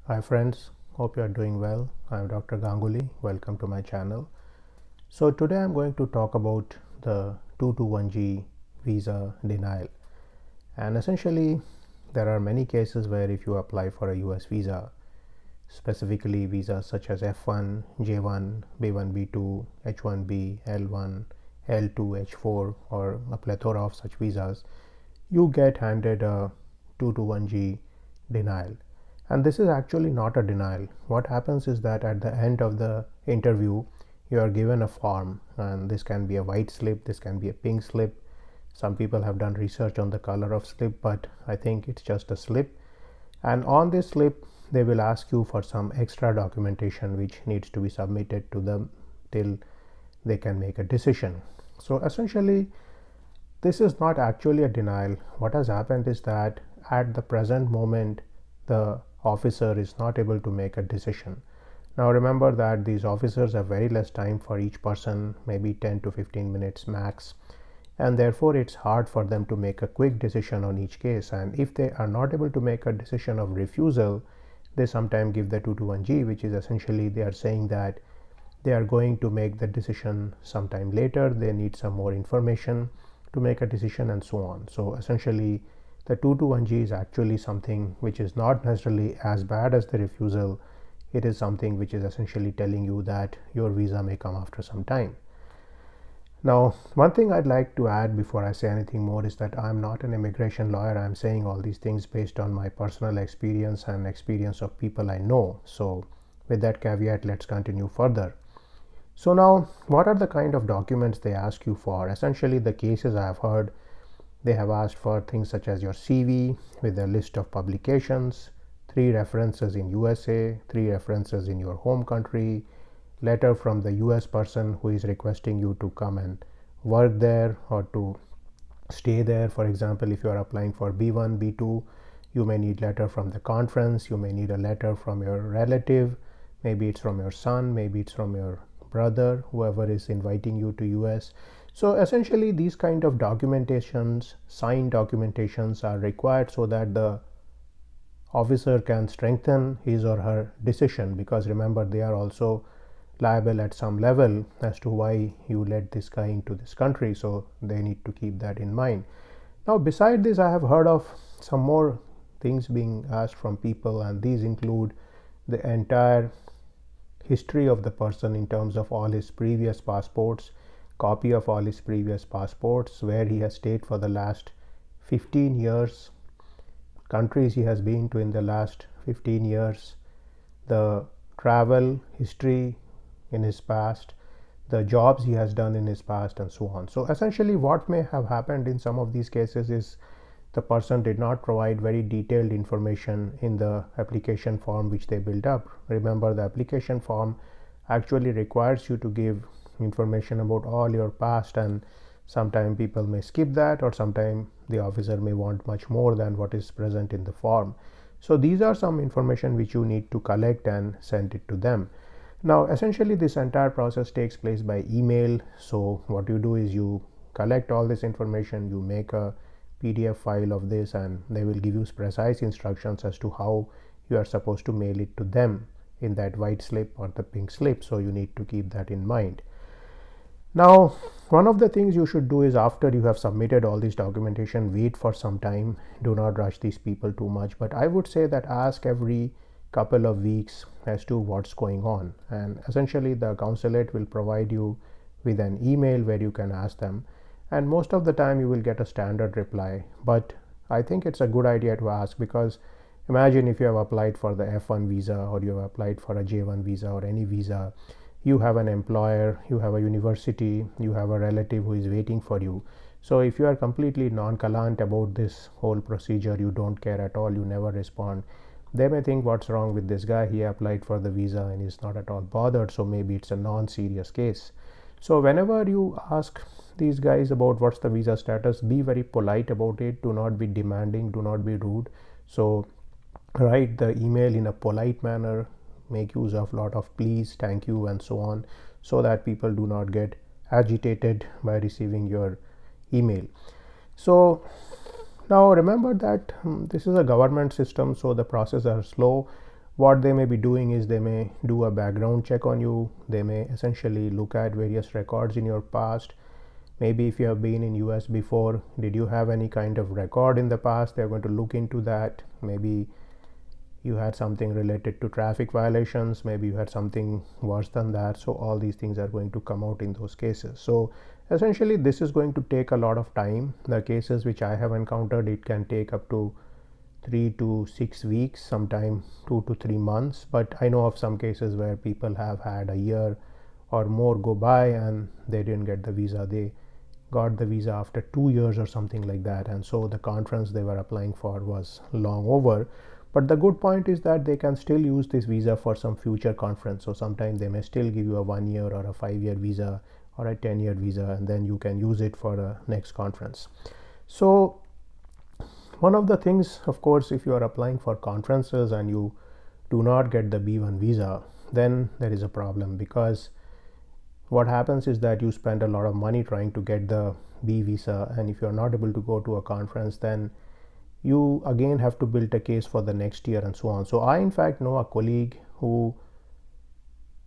Hi friends, hope you are doing well. I am Dr. Ganguly. Welcome to my channel. So today I'm going to talk about the 221G visa denial. And essentially there are many cases where if you apply for a US visa, specifically visas such as F1, J1, B1, B2, H1B, L1, L2, H4 or a plethora of such visas, you get handed a 221G denial. And this is actually not a denial. What happens is that at the end of the interview, you are given a form, and this can be a white slip, this can be a pink slip. Some people have done research on the color of slip, but I think it's just a slip. And on this slip, they will ask you for some extra documentation which needs to be submitted to them till they can make a decision. So essentially, this is not actually a denial. What has happened is that at the present moment, the officer is not able to make a decision. Now remember that these officers have very less time for each person, maybe 10 to 15 minutes max, and therefore it's hard for them to make a quick decision on each case. And if they are not able to make a decision of refusal, they sometimes give the 221G, which is essentially they are saying that they are going to make the decision sometime later, they need some more information to make a decision and so on. So essentially the 221G is actually something which is not necessarily as bad as the refusal. It is something which is essentially telling you that your visa may come after some time. Now, one thing I'd like to add before I say anything more is that I'm not an immigration lawyer. I'm saying all these things based on my personal experience and experience of people I know. So with that caveat, let's continue further. So now, what are the kind of documents they ask you for? Essentially, the cases I have heard, they have asked for things such as your CV with a list of publications, 3 references in USA, 3 references in your home country, letter from the US person who is requesting you to come and work there or to stay there. For example, if you are applying for B1, B2, you may need letter from the conference, you may need a letter from your relative, maybe it's from your son, maybe it's from your brother, whoever is inviting you to US. So essentially these kind of documentations, signed documentations, are required so that the officer can strengthen his or her decision, because remember, they are also liable at some level as to why you let this guy into this country, so they need to keep that in mind. Now beside this, I have heard of some more things being asked from people, and these include the entire history of the person in terms of all his previous passports, copy of all his previous passports, where he has stayed for the last 15 years, countries he has been to in the last 15 years, the travel history in his past, the jobs he has done in his past, and so on. So essentially what may have happened in some of these cases is the person did not provide very detailed information in the application form which they built up. Remember, the application form actually requires you to give information about all your past, and sometimes people may skip that, or sometimes the officer may want much more than what is present in the form. So these are some information which you need to collect and send it to them. Now essentially this entire process takes place by email. So what you do is you collect all this information, you make a PDF file of this, and they will give you precise instructions as to how you are supposed to mail it to them in that white slip or the pink slip. So you need to keep that in mind. Now, one of the things you should do is, after you have submitted all this documentation, wait for some time. Do not rush these people too much, but I would say that ask every couple of weeks as to what's going on, and essentially the consulate will provide you with an email where you can ask them, and most of the time you will get a standard reply. But I think it's a good idea to ask, because imagine if you have applied for the F1 visa, or you have applied for a J1 visa or any visa, you have an employer, you have a university, you have a relative who is waiting for you. So if you are completely nonchalant about this whole procedure, you don't care at all, you never respond, they may think, what's wrong with this guy? He applied for the visa and is not at all bothered, so maybe it's a non-serious case. So whenever you ask these guys about what's the visa status, be very polite about it. Do not be demanding, do not be rude. So write the email in a polite manner, make use of a lot of please, thank you, and so on, so that people do not get agitated by receiving your email. So now remember that this is a government system, so the processes are slow, what they may be doing is they may do a background check on you. They may essentially look at various records in your past. Maybe if you have been in US before, did you have any kind of record in the past? They're going to look into that. Maybe you had something related to traffic violations, maybe you had something worse than that. So all these things are going to come out in those cases. So essentially this is going to take a lot of time. The cases which I have encountered, it can take up to 3 to 6 weeks, sometime 2 to 3 months. But I know of some cases where people have had a year or more go by and they didn't get the visa. They got the visa after 2 years or something like that, and so the conference they were applying for was long over. But the good point is that they can still use this visa for some future conference. So sometimes they may still give you a 1 year or a 5-year visa or a 10-year visa, and then you can use it for a next conference. So one of the things, of course, if you are applying for conferences and you do not get the B1 visa, then there is a problem, because what happens is that you spend a lot of money trying to get the B visa, and if you are not able to go to a conference, then you again have to build a case for the next year and so on. So I in fact know a colleague who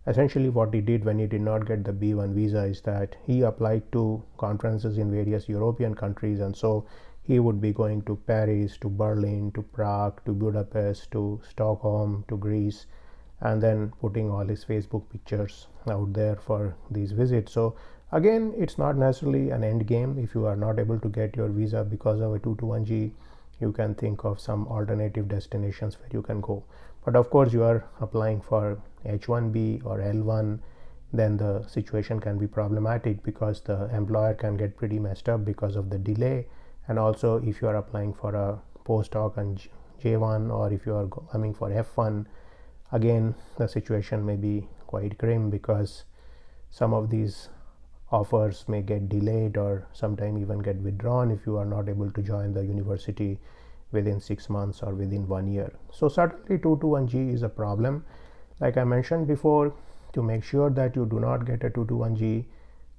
essentially what he did when he did not get the B1 visa is that he applied to conferences in various European countries, and so he would be going to Paris, to Berlin, to Prague, to Budapest, to Stockholm, to Greece, and then putting all his Facebook pictures out there for these visits. So again, it's not necessarily an end game. If you are not able to get your visa because of a 221G, you can think of some alternative destinations where you can go. But of course, you are applying for H1B or L1, then the situation can be problematic, because the employer can get pretty messed up because of the delay. And also if you are applying for a postdoc on J1, or if you are coming for F1, again the situation may be quite grim, because some of these offers may get delayed or sometime even get withdrawn if you are not able to join the university within 6 months or within 1 year. So certainly 221G is a problem. Like I mentioned before, to make sure that you do not get a 221G,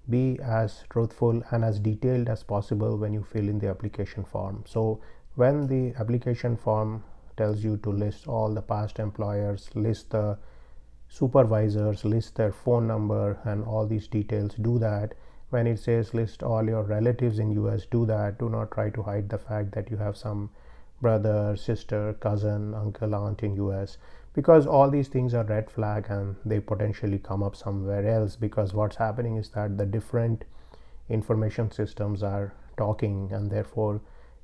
be as truthful and as detailed as possible when you fill in the application form. So when the application form tells you to list all the past employers, list the supervisors, list their phone number and all these details, do that. When it says list all your relatives in US, do that. Do not try to hide the fact that you have some brother, sister, cousin, uncle, aunt in US, because all these things are red flag and they potentially come up somewhere else, because what's happening is that the different information systems are talking, and therefore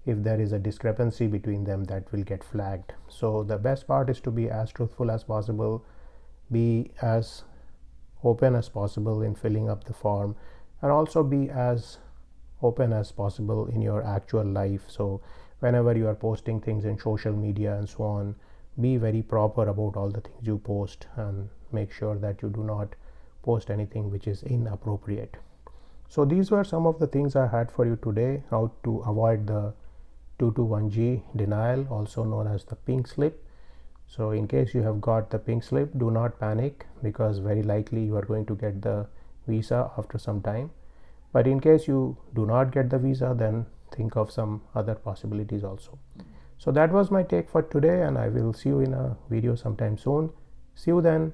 if there is a discrepancy between them, that will get flagged. So the best part is to be as truthful as possible, be as open as possible in filling up the form, and also be as open as possible in your actual life. So whenever you are posting things in social media and so on, be very proper about all the things you post, and make sure that you do not post anything which is inappropriate. So these were some of the things I had for you today, how to avoid the 221G denial, also known as the pink slip. So in case you have got the pink slip, do not panic, because very likely you are going to get the visa after some time. But in case you do not get the visa, then think of some other possibilities also. So that was my take for today, and I will see you in a video sometime soon. See you then.